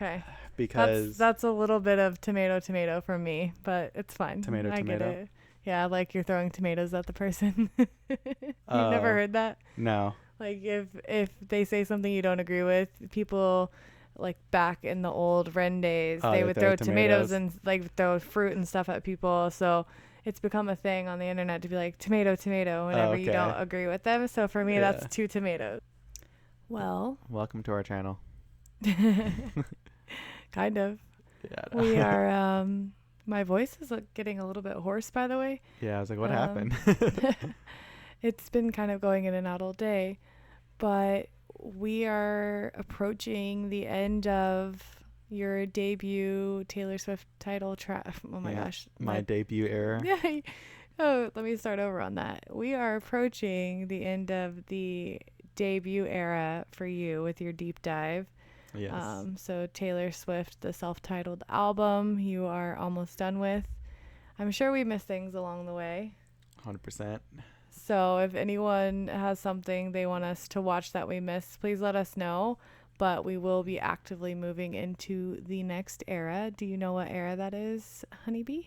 Okay. because That's a little bit of tomato from me, but it's fine. tomato I get tomato. it. Yeah, like you're throwing tomatoes at the person. You've never Oh heard that? no. Like if they say something you don't agree with, people like back in the old Ren days, Oh, they they would throw throw tomatoes tomatoes. and like throw fruit and stuff at people. So it's become a thing on the internet to be like tomato Oh, whenever you don't okay. agree with them. So for me, that's Yeah. 2 tomatoes. Well, Welcome to our channel. kind of. Yeah. We are. My voice is getting a little bit hoarse, by the way. Yeah. I was like, what Um, happened? it's been kind of going in and out all day, but we are approaching the end of your debut Taylor Swift title track. Oh my Yeah. gosh. My debut era. Yeah. Oh, let me start over on that. We are approaching the end of the debut era for you with your deep dive. Yes. So Taylor Swift, the self-titled album, you are almost done with. I'm sure we missed things along the way. 100%. So if anyone has something they want us to watch that we missed, please let us know. But we will be actively moving into the next era. Do you know what era that is, Honeybee?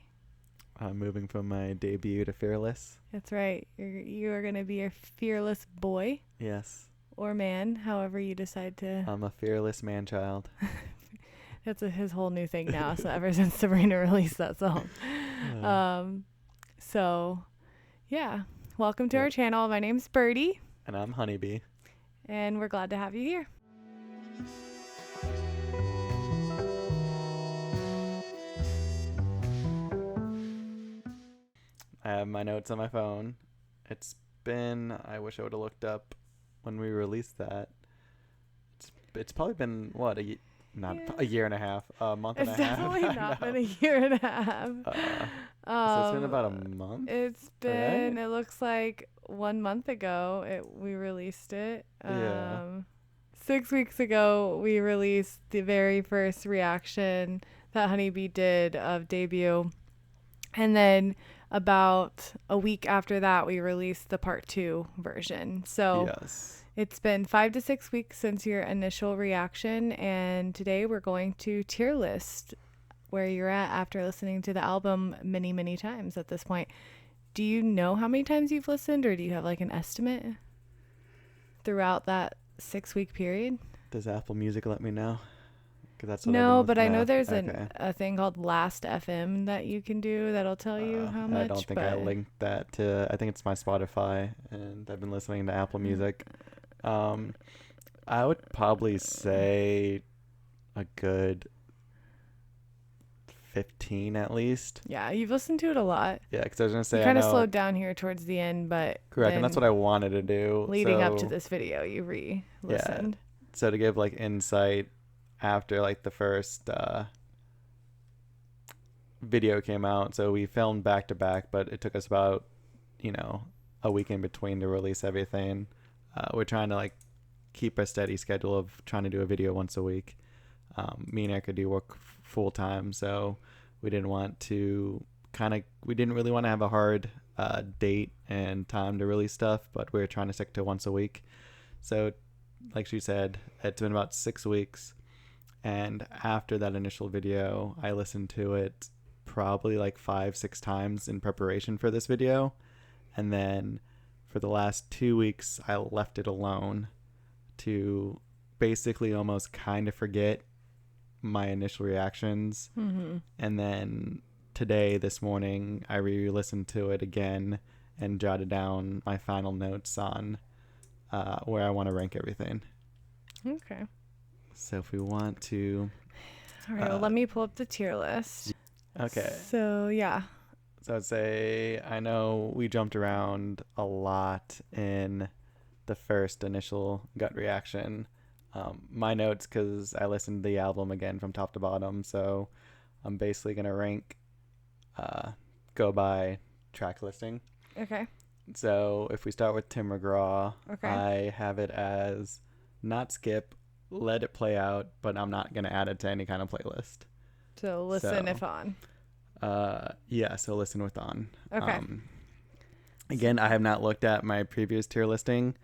Moving from my debut to Fearless. That's right. You are going to be a fearless boy Yes. or man, however you decide to. I'm a fearless man child. That's his whole new thing now. So ever since Sabrina released that song. So, yeah. Welcome to Yep. our channel. My name's Birdie, And I'm Honeybee. and we're glad to have you here. I have my notes on my phone. I wish I would have looked up when we released that. It's probably been, what, not Yeah. a year and a half, a month and It's a half. definitely not been a year and a half. So it's been about a month? It's been, right? it looks like 1 month ago we released it. Yeah. 6 weeks ago, we released the very first reaction that Honeybee did of debut. And then about a week after that, we released the part 2 version. So Yes. it's been 5 to 6 weeks since your initial reaction. And today we're going to tier list where you're at after listening to the album many, many times at this point. Do you know how many times you've listened, or do you have like an estimate throughout that 6-week period? Does Apple Music let me know? 'Cause that's what I've No, been but I know no. there's Okay. a thing called Last FM that you can do that'll tell you how much. I don't think I but linked that to. I think it's my Spotify, and I've been listening to Apple Music. I would probably say a good 15 at least. Yeah, you've listened to it a lot. Yeah, because I was gonna say You I kind of know. slowed down here towards the end, but Correct, and that's what I wanted to do. leading up to So, this video, you yeah. re-listened. So to give like insight, after like the first video came out, so we filmed back to back, but it took us about a week in between to release everything. We're trying to like keep a steady schedule of trying to do a video once a week. Me and Erica do work full time, so we didn't really want to have a hard date and time to release stuff, but we were trying to stick to once a week. So like she said, it's been about 6 weeks, and after that initial video I listened to it probably like 5-6 times in preparation for this video, and then for the last 2 weeks I left it alone to basically almost kind of forget my initial reactions. And then this morning I re-listened to it again and jotted down my final notes on where I want to rank everything. Okay. So if we want to All right, well, let me pull up the tier list. Okay. So, yeah. So I'd say I know we jumped around a lot in the first initial gut reaction. My notes, because I listened to the album again from top to bottom, so I'm basically going to rank, go by track listing. Okay. So if we start with Tim McGraw, Okay. I have it as not skip, let it play out, but I'm not going to add it to any kind of playlist. So listen if on. Yeah, so listen with on. Okay. Again, I have not looked at my previous tier listing.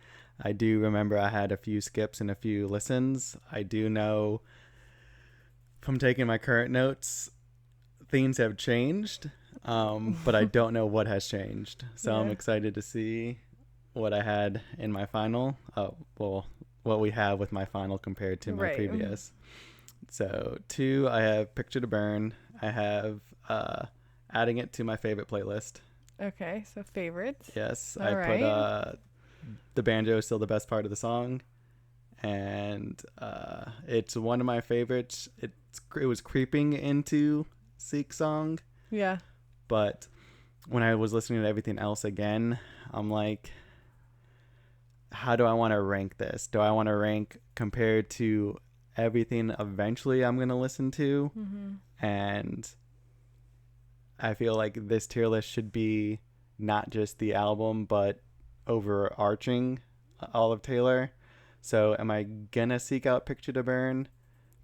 I do remember I had a few skips and a few listens. I do know I'm taking my current notes, things have changed, but I don't know what has changed. So I'm excited to see what I had in my final. Well, what we have with my final compared to my previous. So 2, I have Picture to Burn. I have adding it to my favorite playlist. Okay, so favorites. Yes, All I right. put the banjo is still the best part of the song, and it's one of my favorites. It was creeping into Seek song. Yeah. But when I was listening to everything else again, I'm like, how do I want to rank this? Do I want to rank compared to everything eventually I'm going to listen to? And I feel like this tier list should be not just the album, but overarching all of Taylor. So am I going to seek out Picture to Burn?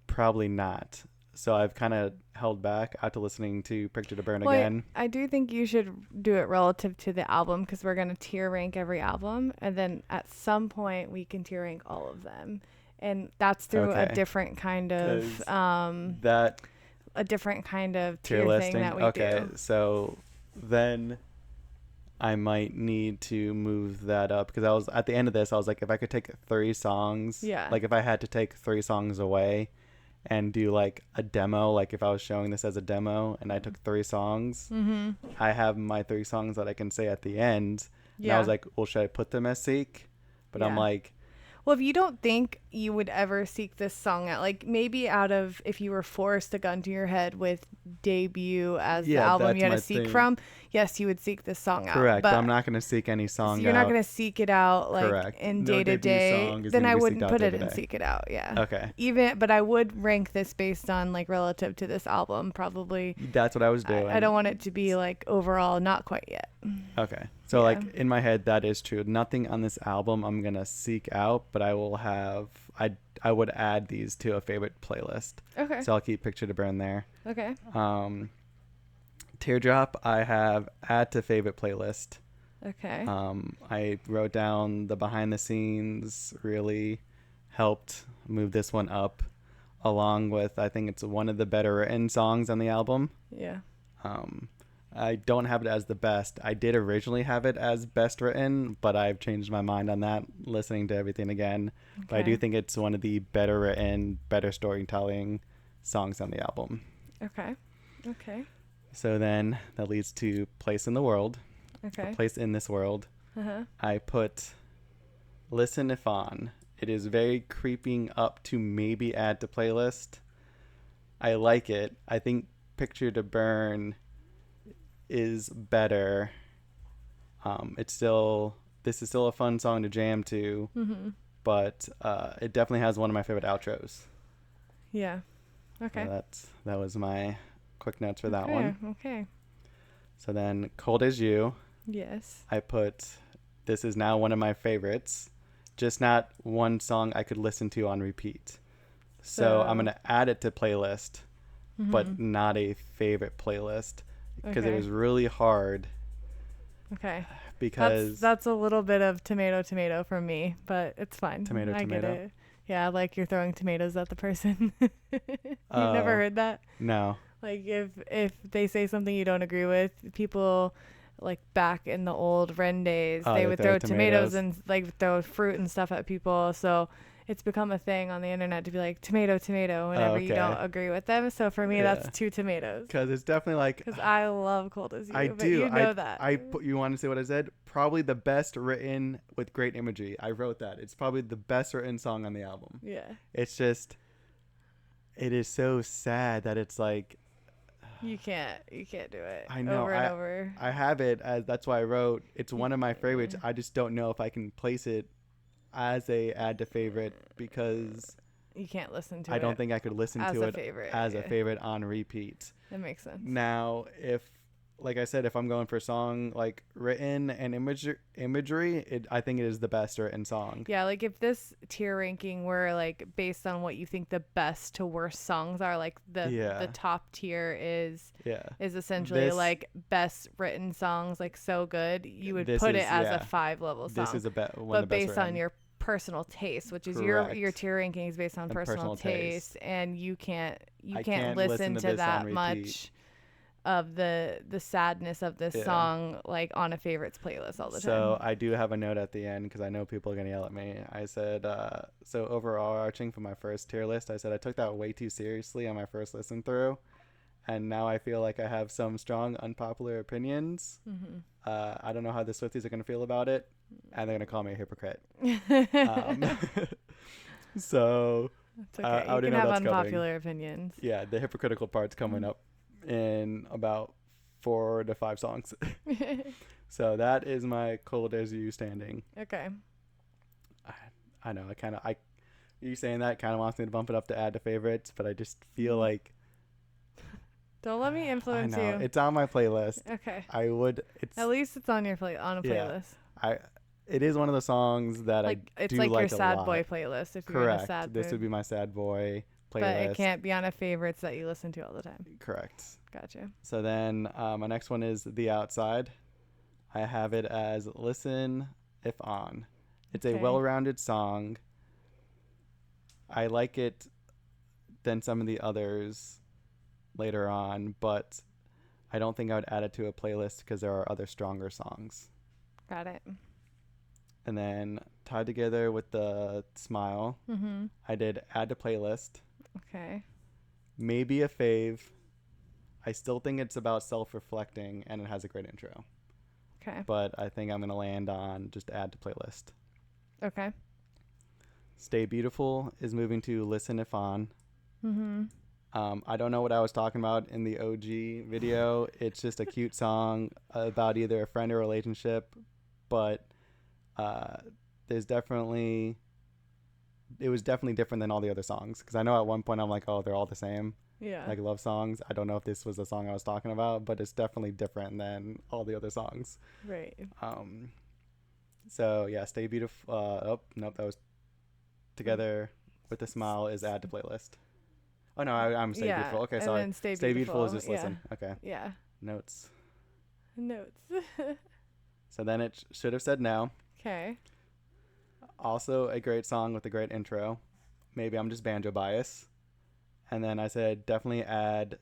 Probably not. So I've kind of held back after listening to Picture to Burn again. I do think you should do it relative to the album, because we're going to tier rank every album. And then at some point we can tier rank all of them. And that's through a different kind of a different kind of tier thing that we do. Okay, so then I might need to move that up, because I was at the end of this, I was like, if I could take 3 songs, like if I had to take 3 songs away and do like a demo, like if I was showing this as a demo and I took 3 songs, I have my 3 songs that I can say at the end. And I was like, well, should I put them as Seek? But I'm like, well, if you don't think you would ever seek this song out, like maybe out of, if you were forced a gun to your head with Debut as the album you had to seek from, yes, you would seek this song out. Correct. But I'm not going to seek any song out. You're not going to seek it out like in day to day. Then I wouldn't put it in seek it out. Yeah. Okay. But I would rank this based on like relative to this album, probably. That's what I was doing. I don't want it to be like overall not quite yet. Okay. So like in my head, that is true. Nothing on this album I'm going to seek out, but I will have, I would add these to a favorite playlist. Okay. So I'll keep Picture to Burn there. Okay. Teardrop, I have add to favorite playlist. Okay. I wrote down the behind the scenes really helped move this one up, along with, I think it's one of the better written songs on the album. Yeah. I don't have it as the best. I did originally have it as best written, but I've changed my mind on that listening to everything again. Okay. But I do think it's one of the better written, better storytelling songs on the album. Okay. Okay. So then that leads to Place in the World. Okay. Place in This World. I put Listen If On. It is very creeping up to maybe add to playlist. I like it. I think Picture to Burn is better. This is still a fun song to jam to, but it definitely has one of my favorite outros. Yeah. Okay. So that was my quick notes for that one. Okay. So then Cold As You. Yes. I put, this is now one of my favorites, just not one song I could listen to on repeat. So I'm going to add it to playlist, but not a favorite playlist, because it was really hard. Okay. Because that's a little bit of tomato from me, but it's fine. Tomato. Get it. Yeah, like you're throwing tomatoes at the person. You've never heard that? No. Like if they say something you don't agree with, people like back in the old Ren days, they would throw tomatoes and like throw fruit and stuff at people. So it's become a thing on the internet to be like tomato whenever you don't agree with them. So for me, that's 2 tomatoes. Because it's definitely like, because I love Cold As You. I but do. You know that. You want to say what I said? Probably the best written with great imagery. I wrote that. It's probably the best written song on the album. Yeah. It's just, it is so sad that it's like, you can't do it. I know. Over and over. I have it as, that's why I wrote, it's one of my favorites. I just don't know if I can place it as a add to favorite, because you can't listen to it. I don't think I could listen to it as a favorite on repeat. That makes sense. Now, if, like I said, if I'm going for song like written and imagery, I think it is the best written song. Yeah, like if this tier ranking were like based on what you think the best to worst songs are, like the top tier is essentially like best written songs, like so good, you would put it as a 5-level song. This is one but of the best based written. on your personal taste, which is Correct. your tier ranking is based on personal taste, and you can't you I can't can't listen listen to to this on that repeat. much of the sadness of this Yeah. song like on a favorites playlist all the So time. I do have a note at the end because I know people are going to yell at me. I said, so overarching for my first tier list, I said I took that way too seriously on my first listen through. And now I feel like I have some strong unpopular opinions. Mm-hmm. I don't know how the Swifties are going to feel about it. And they're going to call me a hypocrite. So It's okay. I You already can know have that's coming. unpopular opinions. Yeah, the hypocritical part's coming up in about 4 to 5 songs. So that is my Cold As You standing. Okay. I know, you saying that kind of wants me to bump it up to add to favorites, but I just feel like Don't let me influence I know you. it's on my playlist. Okay. It's At least it's on your on a yeah, playlist. it is one of the songs that Like I it's do like like your a sad lot. boy playlist if you're in a Correct. sad This mood. would be my sad boy playlist. But it can't be on a favorites that you listen to all the time. Correct. Gotcha. So then my next one is The Outside. I have it as Listen If On. It's a Okay. well-rounded song. I like it than some of the others later on, but I don't think I would add it to a playlist because there are other stronger songs. Got it. And then tied together with the Smile, Mm-hmm. I did add to playlist. Okay. Maybe a fave. I still think it's about self-reflecting and it has a great intro. Okay. But I think I'm going to land on just add to playlist. Okay. Stay Beautiful is moving to Listen If On. Mm-hmm. I don't know what I was talking about in the OG video. It's just a cute song about either a friend or relationship, but it was definitely different than all the other songs. Because I know at one point I'm like, oh, they're all the same, Yeah. like love songs. I don't know if this was the song I was talking about, but it's definitely different than all the other songs. Right. So yeah, Stay Beautiful. Oh nope, that was Together with the Smile is add to playlist. Oh no, I'm Stay Yeah, Beautiful. Okay, and sorry. then Stay Beautiful Beautiful, is just listen. Okay. Yeah. Notes. Notes. So then it should have said no. Okay. Also a great song with a great intro. Maybe I'm just banjo bias. And then I said definitely add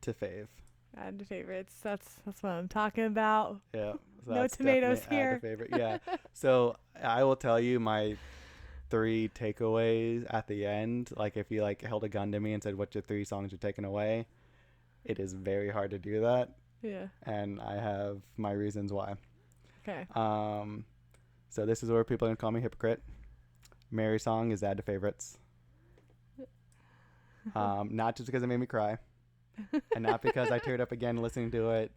to fave. Add to favorites. That's what I'm talking about. Yeah. So No that's tomatoes definitely here. add to favorite. Yeah. So I will tell you my 3 takeaways at the end. Like if you like held a gun to me and said what's your 3 songs you're taking away, it is very hard to do that. Yeah. And I have my reasons why. Okay. So this is where people are gonna call me hypocrite. Mary song is add to favorites. Not just because it made me cry, and not because I teared up again listening to it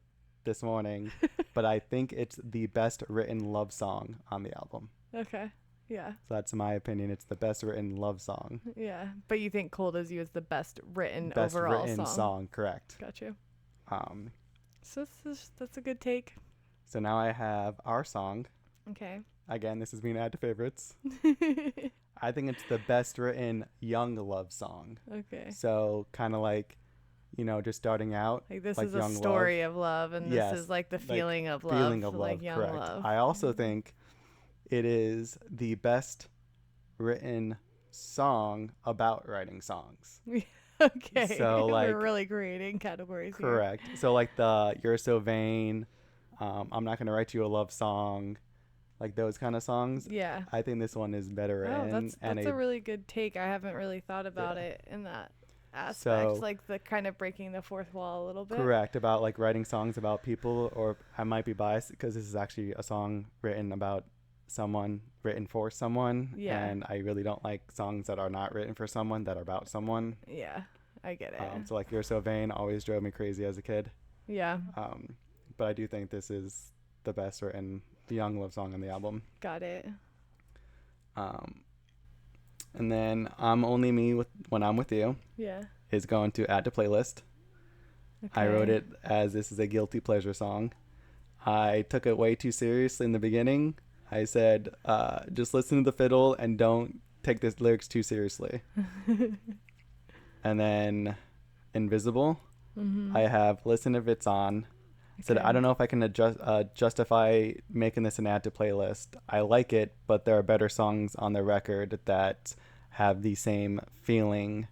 this morning, but I think it's the best written love song on the album. Okay. Yeah. So that's my opinion. It's the best written love song. Yeah. But you think Cold As You is the best written Best overall written song, correct. Got you. Um, So that's a good take. so now I have our song. Okay. Again, this is being add to favorites. I think it's the best written young love song. Okay. So kind of like, just starting out. Like this like is a young story of love, and Yes, this is like the like feeling of love. Feeling of like love, young correct. love. I also think it is the best written song about writing songs. Okay. So, like, we're really creating categories here. Correct. So like the You're So Vain, I'm Not Gonna Write You a Love Song, like those kind of songs. Yeah. I think this one is better Oh, written. that's a really good take. I haven't really thought about it in that aspect, So- like the kind of breaking the fourth wall a little bit. Correct, about like writing songs about people, or I might be biased because this is actually a song written about someone, written for someone. Yeah. And I really don't like songs that are not written for someone, that are about someone. Yeah, I get it. So like You're So Vain always drove me crazy as a kid. Yeah, But I do think this is the best written young love song on the album. got it. And then I'm Only Me When I'm With You Yeah. is going to add to playlist. I Okay. wrote it as this is a guilty pleasure song. I took it way too seriously in the beginning. I said, just listen to the fiddle and don't take the lyrics too seriously. And then Invisible, I have Listen If It's On. I said, Okay. I don't know if I can justify making this an add to playlist. I like it, but there are better songs on the record that have the same feeling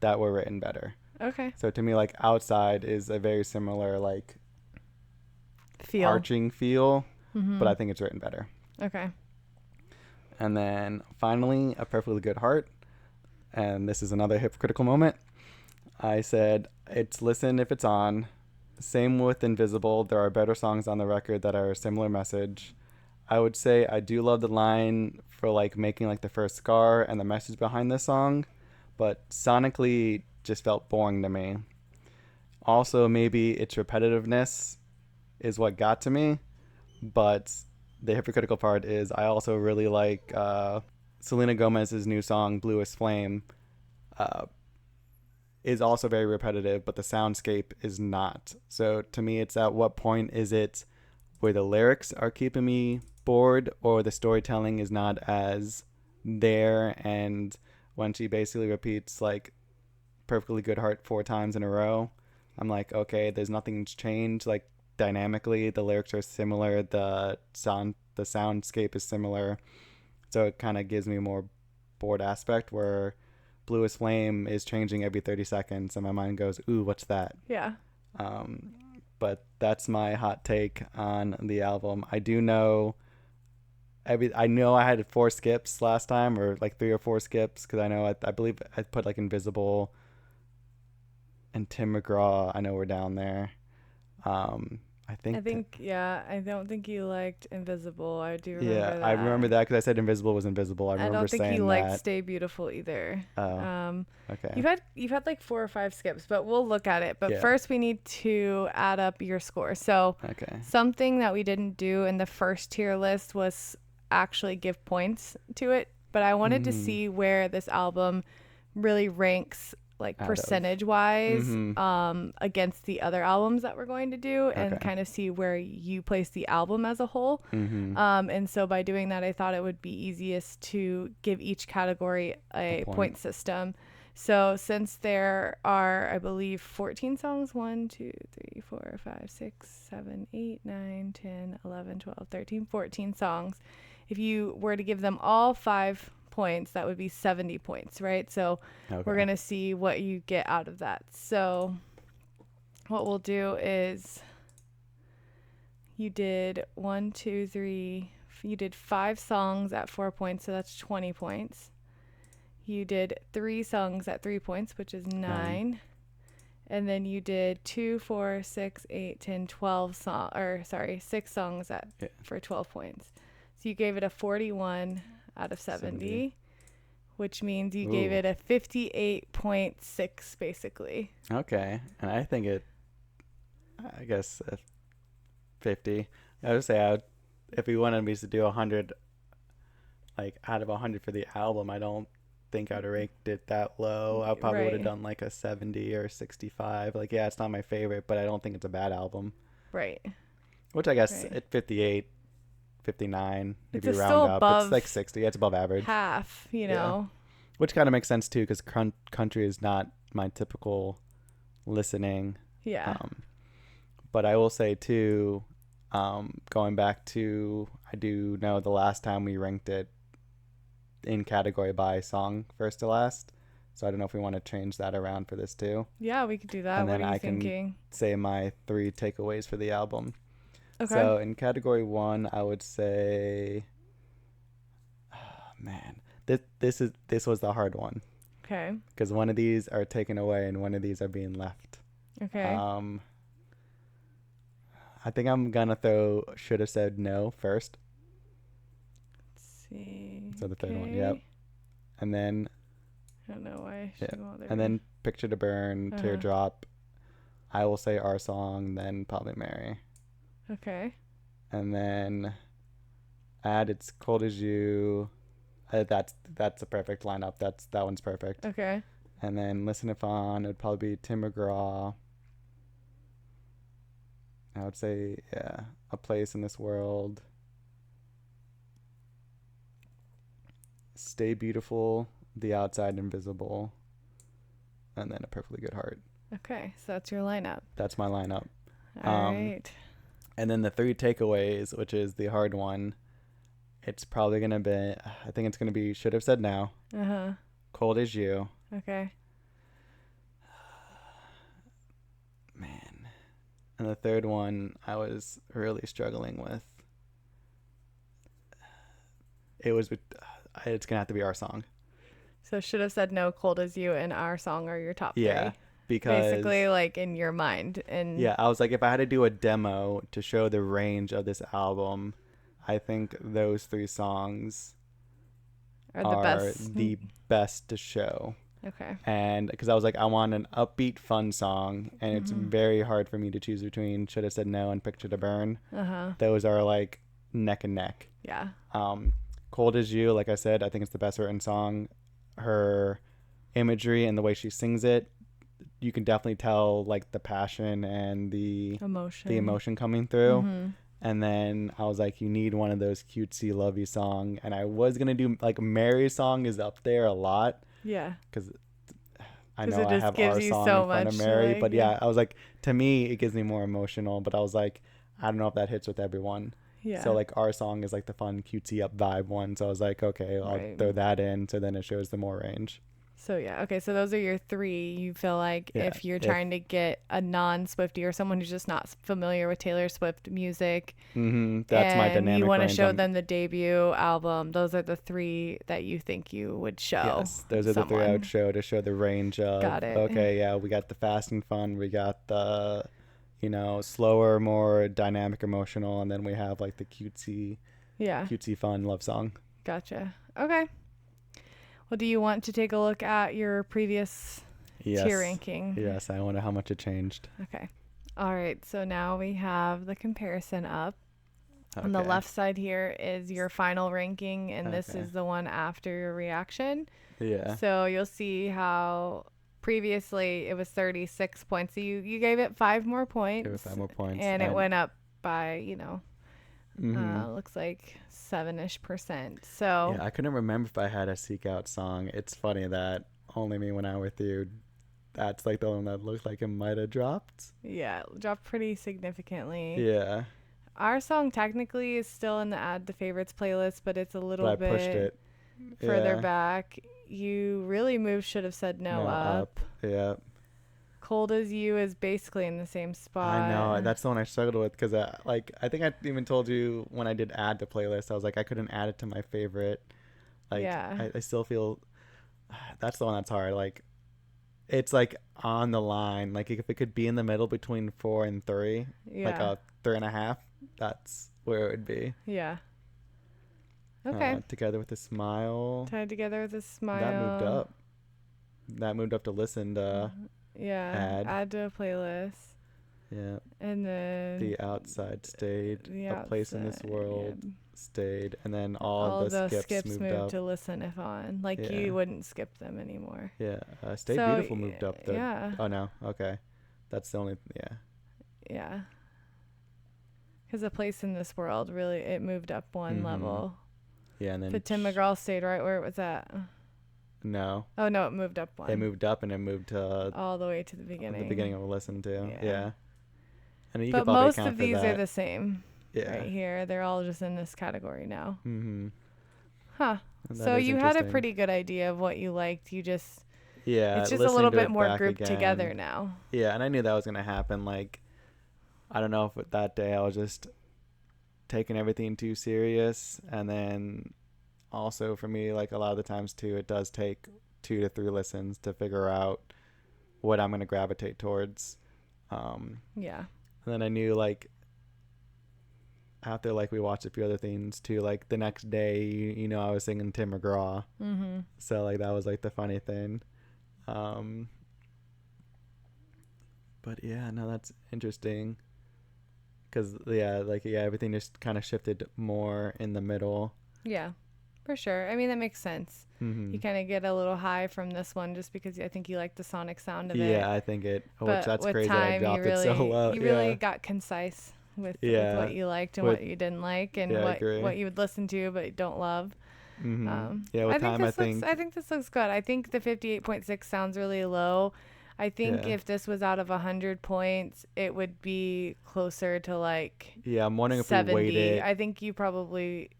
that were written better. Okay. So to me, like Outside is a very similar like Feel. arching feel, Mm-hmm. but I think it's written better. Okay. And then finally, A Perfectly Good Heart. And this is another hypocritical moment. I said, it's listen if it's on. Same with Invisible. There are better songs on the record that are a similar message. I would say I do love the line for like making like the first scar and the message behind this song, but sonically just felt boring to me. Also, maybe its repetitiveness is what got to me, but the hypocritical part is I also really like Selena Gomez's new song "Bluest Flame." Uh, is also very repetitive, but the soundscape is not. So to me, it's at what point is it where the lyrics are keeping me bored or the storytelling is not as there, and when she basically repeats like Perfectly Good Heart 4 times in a row, I'm like, okay, there's nothing's changed. Like dynamically, the lyrics are similar, the soundscape is similar, so it kind of gives me a more bored aspect where Bluest Flame is changing every 30 seconds, and my mind goes, ooh, what's that? Yeah. Um, but that's my hot take on the album. I do know I know I had 4 skips last time, or like 3 or 4 skips, because I know I believe I put like Invisible and Tim McGraw. I know we're down there. I think. Yeah, I don't think you liked Invisible. I do Yeah, remember I remember that. that because I said Invisible was Invisible. I I remember don't think you saying liked that. Stay Beautiful either. Oh, okay. You've had like 4 or 5 skips, but we'll look at it. But Yeah. first we need to add up your score. So Okay. something that we didn't do in the first tier list was actually give points to it. But I wanted to see where this album really ranks like Out of. percentage wise Mhm. against the other albums that we're going to do, and Okay. kind of see where you place the album as a whole. Mhm. And so by doing that, I thought it would be easiest to give each category a point system. So since there are, I believe, 14 songs, 1, 2, 3, 4, 5, 6, 7, 8, 9, 10, 11, 12, 13, 14 songs, if you were to give them all 5 points, that would be 70 points, right? So we're going to see what you get out of that. So what we'll do is you did 1, 2, 3, you did 5 songs at 4 points, so that's 20 points. You did 3 songs at 3 points, which is 9. And then you did 2, 4, 6, 8, 10, 12 6 songs for 12 points. So you gave it a 41 out of 70. Which means you gave it a 58.6 basically. Okay. And I think I guess 50. I would say if we wanted me to do 100, like out of 100 for the album, I don't think I'd have ranked it that low. I probably would have done like a 70 or 65. Like, yeah, it's not my favorite, but I don't think it's a bad album. Right. Which I guess at 58, 59, if you round still up, it's like 60. It's above average. Half, you know. Which kind of makes sense too, because country is not my typical listening. Yeah. But I will say too, going back to, I do know the last time we ranked it in category by song first to last. So I don't know if we want to change that around for this too. Yeah, we could do that. And what then are you I thinking? Can say my 3 takeaways for the album. Okay. So in category 1, I would say, this was the hard one. Okay. Because one of these are taken away and one of these are being left. Okay. I think I'm gonna throw Should Have Said No first. Let's see. So the third one, yep. And then I don't know why. And then Picture to Burn, Teardrop. I will say Our Song, then Probably Mary. Okay. And then add It's Cold as You. That's a perfect lineup. That one's perfect. Okay. And then Listen If On, it would probably be Tim McGraw. I would say, A Place in This World. Stay Beautiful, The Outside Invisible, and then A Perfectly Good Heart. Okay, so that's your lineup. That's my lineup. All right. And then the 3 takeaways, which is the hard one, it's probably going to be, I think it's going to be Should Have Said Now. Uh-huh. Cold as You. Okay. And the third one I was really struggling with. It's gonna have to be Our Song. So should have said no, Cold as You, and Our Song are your top Yeah, three. because Basically, like in your mind. And yeah, I was like, if I had to do a demo to show the range of this album, I think those three songs are the are best. the best to show. Okay. And because I was like, I want an upbeat, fun song, and it's very hard for me to choose between Should Have Said No and Picture to Burn. Those are like neck and neck. Yeah. Cold as You, like I said, I think it's the best written song. Her imagery and the way she sings it, you can definitely tell like the passion and the emotion coming through. And then I was like, you need one of those cutesy lovey song. And I was gonna do like Mary's song is up there a lot. Yeah. Because I know I have gives Our you Song so in front of much, Mary, like, but yeah, I was like, to me, it gives me more emotional. But I was like, I don't know if that hits with everyone. Yeah. So like Our Song is like the fun cutesy up vibe one. So I was like, okay, I'll throw that in. So then it shows the more range. So yeah, okay, so those are your three. You feel like if you're trying to get a non-Swiftie or someone who's just not familiar with Taylor Swift music, that's my dynamic. You want to show them the debut album. Those are the three that you think you would show. Yes, those are the three I would show to show the range of. Got it. Okay, yeah, we got the fast and fun. We got the, slower, more dynamic, emotional, and then we have like the cutesy fun love song. Gotcha. Okay. Well, do you want to take a look at your previous tier ranking? Yes, I wonder how much it changed. Okay. All right. So now we have the comparison up. Okay. On the left side here is your final ranking, and this is the one after your reaction. Yeah. So you'll see how previously it was 36 points. So you gave it 5 more points. It was 5 more points. And it went up by, looks like 7-ish%. So yeah, I couldn't remember if I had a Seek Out song. It's funny that Only Me When I'm With You, that's like the one that looked like it might have dropped. Yeah, it dropped pretty significantly. Yeah. Our song technically is still in the Add to Favorites playlist, but it's a little bit pushed it further back. You really moved Should Have Said No up. Yeah. Cold as You is basically in the same spot. I know. That's the one I struggled with because, I think I even told you when I did add to playlist, I was like, I couldn't add it to my favorite. Like, yeah. I still feel that's the one that's hard. Like, it's like on the line. Like, if it could be in the middle between 4 and 3, like a 3.5, that's where it would be. Yeah. Okay. Together with a Smile. Tied Together with a Smile. That moved up to listen to. Add to a playlist. Yeah. And then The Outside stayed. A Place in This World stayed. And then all the skips moved up to Listen If On. Like you wouldn't skip them anymore. Yeah. Stay Beautiful moved up though. Yeah. Oh no. Okay. That's the only Yeah. Because A Place in This World really it moved up one level. Yeah, and then But Tim McGraw stayed right where it was at. No. Oh no, it moved up one. It moved up and it moved to all the way to the beginning. The beginning of a listen to. Yeah. And you but most of these are the same. Yeah. Right here, they're all just in this category now. Huh. So you had a pretty good idea of what you liked. You just it's just a listening little to bit it more back grouped again. together now. Yeah, and I knew that was gonna happen. Like, I don't know if that day I was just taking everything too serious, and then also for me, like a lot of the times too, it does take 2 to 3 listens to figure out what I'm gonna gravitate towards. Yeah. And then I knew like after like we watched a few other things too, like the next day, I was singing Tim McGraw. So like that was like the funny thing. But yeah, no, that's interesting. Because everything just kind of shifted more in the middle. Yeah, for sure. I mean, that makes sense. You kind of get a little high from this one just because I think you like the sonic sound of it. Yeah, I think it. Which that's with crazy. Time, I dropped it so low. You really got concise with what you liked and what you didn't like and what you would listen to but don't love. With Time, I think this looks good. I think the 58.6 sounds really low. I think if this was out of 100 points, it would be closer to like I'm wondering 70. If we weighted. I think it would probably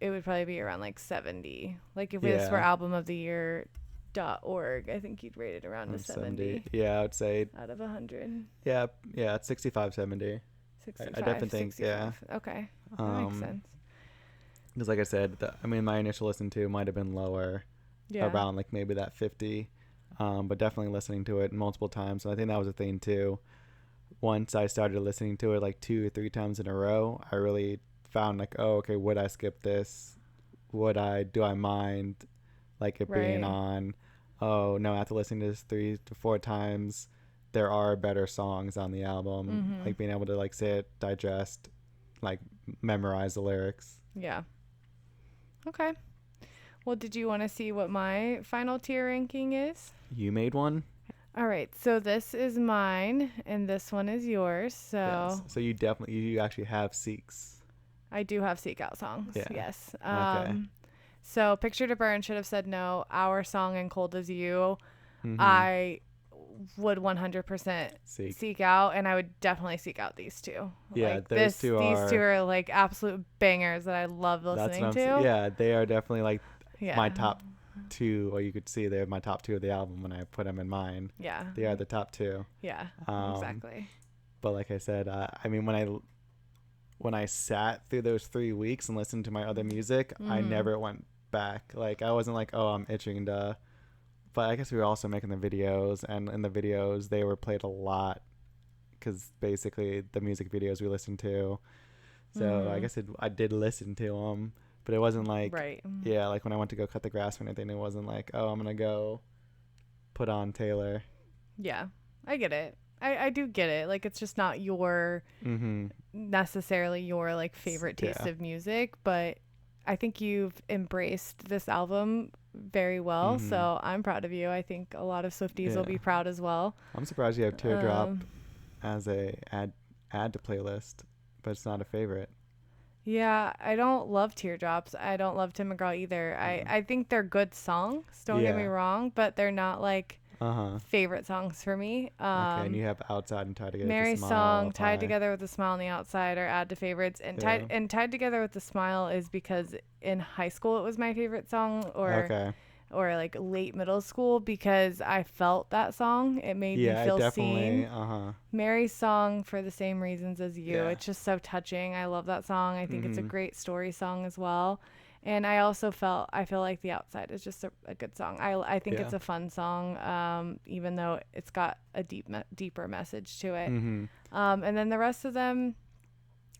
be around like 70. Like if it was for album of the year, .org, I think you'd rate it around a 70 Yeah, I would say. out of 100. Yeah, it's 65, 70. 65, I definitely think, 65. Okay, that makes sense. Because like I said, my initial listen to might have been lower, around like maybe that 50, but definitely listening to it multiple times. So I think that was a thing too. Once I started listening to it like 2 or 3 times in a row, I really found like, oh, okay, would I skip this? Do I mind like it being on? Oh no, after listening to this 3 to 4 times, there are better songs on the album. Like being able to like sit, digest, like memorize the lyrics. Yeah. Okay. Well, did you want to see what my final tier ranking is? You made one? All right. So this is mine and this one is yours. So yes. So you actually have Seeks. I do have Seek Out songs. Yeah. Yes. Okay. So Picture to Burn, Should Have Said No, Our Song, and Cold as You. I would 100% seek out, and I would definitely seek out these two. Yeah, like these two are like absolute bangers that I love listening to. Yeah, they are definitely like my top 2, or you could see they're my top 2 of the album when I put them in mine. Yeah, they are the top 2. Yeah, exactly. But like I said, I mean, when I sat through those 3 weeks and listened to my other music, I never went back. Like I wasn't like, oh, I'm itching to. But I guess we were also making the videos, and in the videos they were played a lot because basically the music videos we listened to. So I guess I did listen to them, but it wasn't like like when I went to go cut the grass or anything, it wasn't like, oh, I'm gonna go put on Taylor. Yeah, I get it. I do get it. Like it's just not your necessarily your like favorite taste of music, but I think you've embraced this album very well, so I'm proud of you. I think a lot of Swifties will be proud as well. I'm surprised you have Teardrop as a add to playlist, but it's not a favorite. Yeah, I don't love Teardrops. I don't love Tim McGraw either. I think they're good songs, don't get me wrong, but they're not like favorite songs for me. Okay, and you have Outside and Tied Together Mary's with a Smile. song, Tied Together with a Smile on the Outside, or add to favorites. And Tied Together with a Smile is because in high school it was my favorite song, or like late middle school, because I felt that song. It made me feel seen. Mary's song, for the same reasons as you. It's just so touching. I love that song. I think it's a great story song as well. And I also I feel like The Outside is just a good song. I think it's a fun song, even though it's got a deeper message to it. And then the rest of them,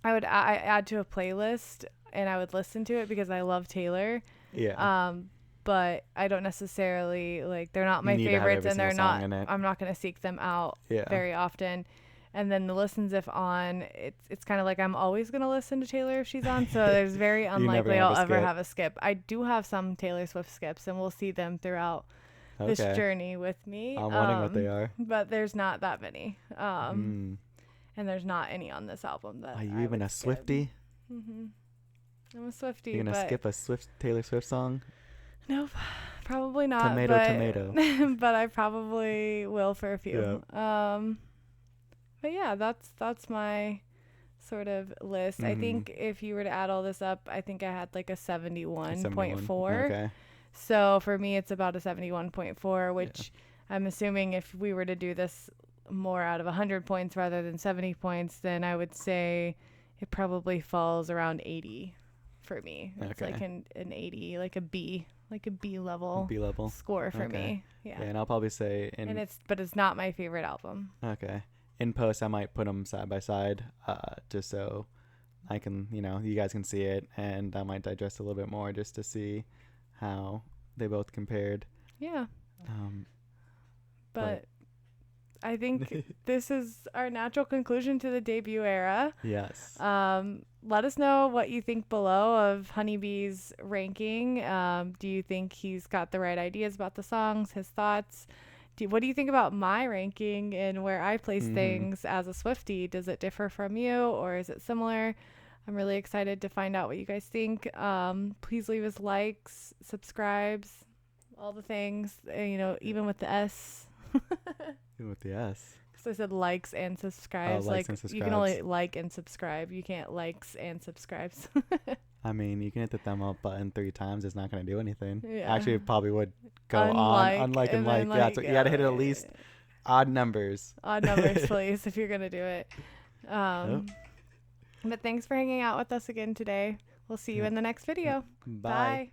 I add to a playlist, and I would listen to it because I love Taylor. But I don't necessarily, like, they're not my favorites, and I'm not going to seek them out very often. And then the listens if on, it's kind of like I'm always going to listen to Taylor if she's on. So there's very unlikely I'll ever have a skip. I do have some Taylor Swift skips, and we'll see them throughout this journey with me. I'm wondering what they are. But there's not that many. And there's not any on this album that Are you even a Swiftie? I'm a Swiftie. You're going to skip a Taylor Swift song? Nope, probably not. Tomato. But I probably will for a few. But yeah, that's my sort of list. I think if you were to add all this up, I think I had like a 71.4. Okay. So for me, it's about a 71.4, which I'm assuming if we were to do this more out of 100 points rather than 70 points, then I would say it probably falls around 80 for me. It's like an 80, like a B level score for me. Yeah, and I'll probably say but it's not my favorite album. Okay. In post, I might put them side by side, just so I can, you guys can see it, and I might digest a little bit more just to see how they both compared. Yeah. But I think this is our natural conclusion to the debut era. Yes. Let us know what you think below of Honeybee's ranking. Do you think he's got the right ideas about the songs, his thoughts? What do you think about my ranking and where I place things as a Swiftie? Does it differ from you, or is it similar? I'm really excited to find out what you guys think. Please leave us likes, subscribes, all the things, even with the S. Even with the S. Because I said likes and subscribes. Oh, likes and subscribes. You can only like and subscribe. You can't likes and subscribes. I mean, you can hit the thumb up button 3 times. It's not going to do anything. Yeah. Actually, it probably would go Unlike, on, unlike, and and like. then, Yeah, so you got to hit at least odd numbers. Odd numbers, please, if you're going to do it. But thanks for hanging out with us again today. We'll see you in the next video. Bye. Bye.